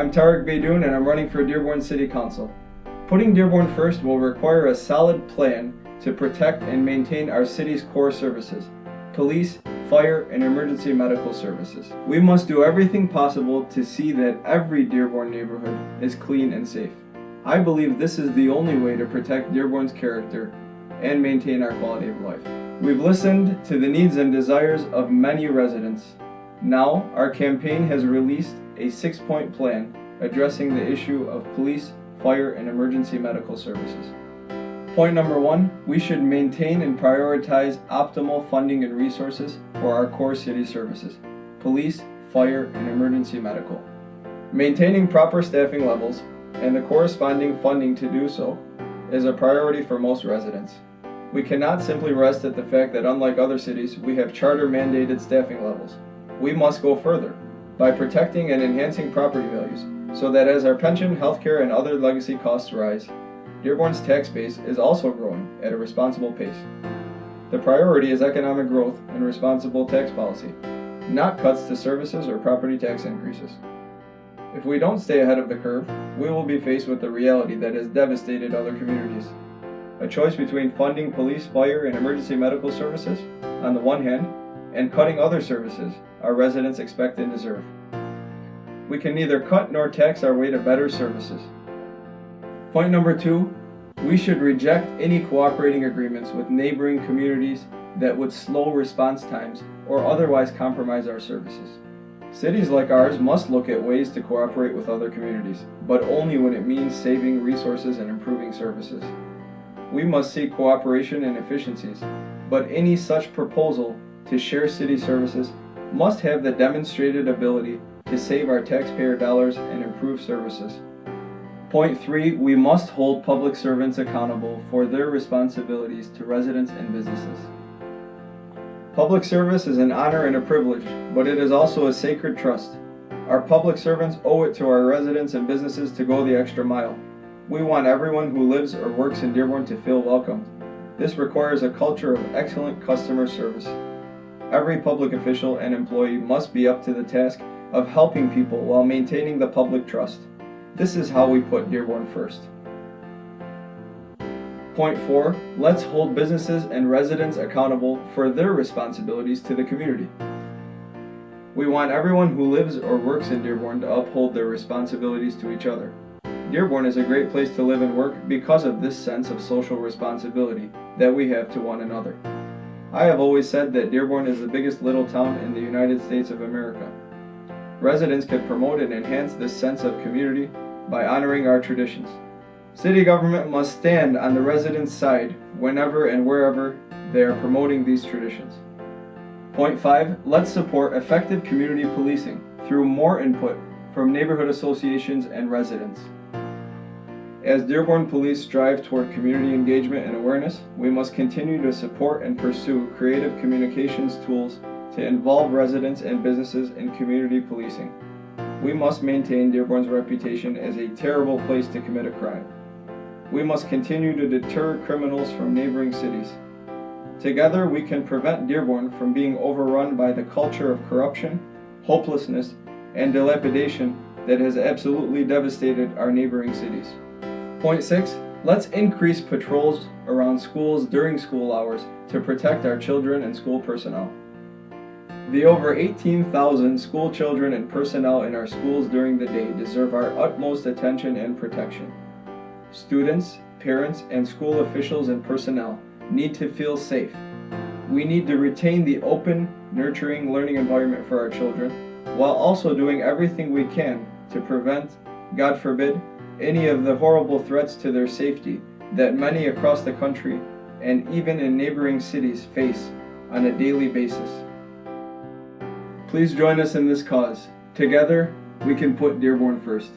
I'm Tarek Beydoun and I'm running for Dearborn City Council. Putting Dearborn first will require a solid plan to protect and maintain our city's core services: police, fire, and emergency medical services. We must do everything possible to see that every Dearborn neighborhood is clean and safe. I believe this is the only way to protect Dearborn's character and maintain our quality of life. We've listened to the needs and desires of many residents. Now, our campaign has released a 6-point plan addressing the issue of police, fire, and emergency medical services. Point number 1, we should maintain and prioritize optimal funding and resources for our core city services: police, fire, and emergency medical. Maintaining proper staffing levels and the corresponding funding to do so is a priority for most residents. We cannot simply rest at the fact that, unlike other cities, we have charter-mandated staffing levels. We must go further by protecting and enhancing property values so that as our pension, healthcare, and other legacy costs rise, Dearborn's tax base is also growing at a responsible pace. The priority is economic growth and responsible tax policy, not cuts to services or property tax increases. If we don't stay ahead of the curve, we will be faced with the reality that has devastated other communities: a choice between funding police, fire, and emergency medical services on the one hand, and cutting other services our residents expect and deserve. We can neither cut nor tax our way to better services. Point number 2, we should reject any cooperating agreements with neighboring communities that would slow response times or otherwise compromise our services. Cities like ours must look at ways to cooperate with other communities, but only when it means saving resources and improving services. We must seek cooperation and efficiencies, but any such proposal to share city services must have the demonstrated ability to save our taxpayer dollars and improve services. Point 3, we must hold public servants accountable for their responsibilities to residents and businesses. Public service is an honor and a privilege, but it is also a sacred trust. Our public servants owe it to our residents and businesses to go the extra mile. We want everyone who lives or works in Dearborn to feel welcomed. This requires a culture of excellent customer service. Every public official and employee must be up to the task of helping people while maintaining the public trust. This is how we put Dearborn first. Point 4, let's hold businesses and residents accountable for their responsibilities to the community. We want everyone who lives or works in Dearborn to uphold their responsibilities to each other. Dearborn is a great place to live and work because of this sense of social responsibility that we have to one another. I have always said that Dearborn is the biggest little town in the United States of America. Residents can promote and enhance this sense of community by honoring our traditions. City government must stand on the residents' side whenever and wherever they are promoting these traditions. Point 5, let's support effective community policing through more input from neighborhood associations and residents. As Dearborn Police strive toward community engagement and awareness, we must continue to support and pursue creative communications tools to involve residents and businesses in community policing. We must maintain Dearborn's reputation as a terrible place to commit a crime. We must continue to deter criminals from neighboring cities. Together, we can prevent Dearborn from being overrun by the culture of corruption, hopelessness, and dilapidation that has absolutely devastated our neighboring cities. Point 6, let's increase patrols around schools during school hours to protect our children and school personnel. The over 18,000 school children and personnel in our schools during the day deserve our utmost attention and protection. Students, parents, and school officials and personnel need to feel safe. We need to retain the open, nurturing learning environment for our children, while also doing everything we can to prevent, God forbid, any of the horrible threats to their safety that many across the country and even in neighboring cities face on a daily basis. Please join us in this cause. Together, we can put Dearborn first.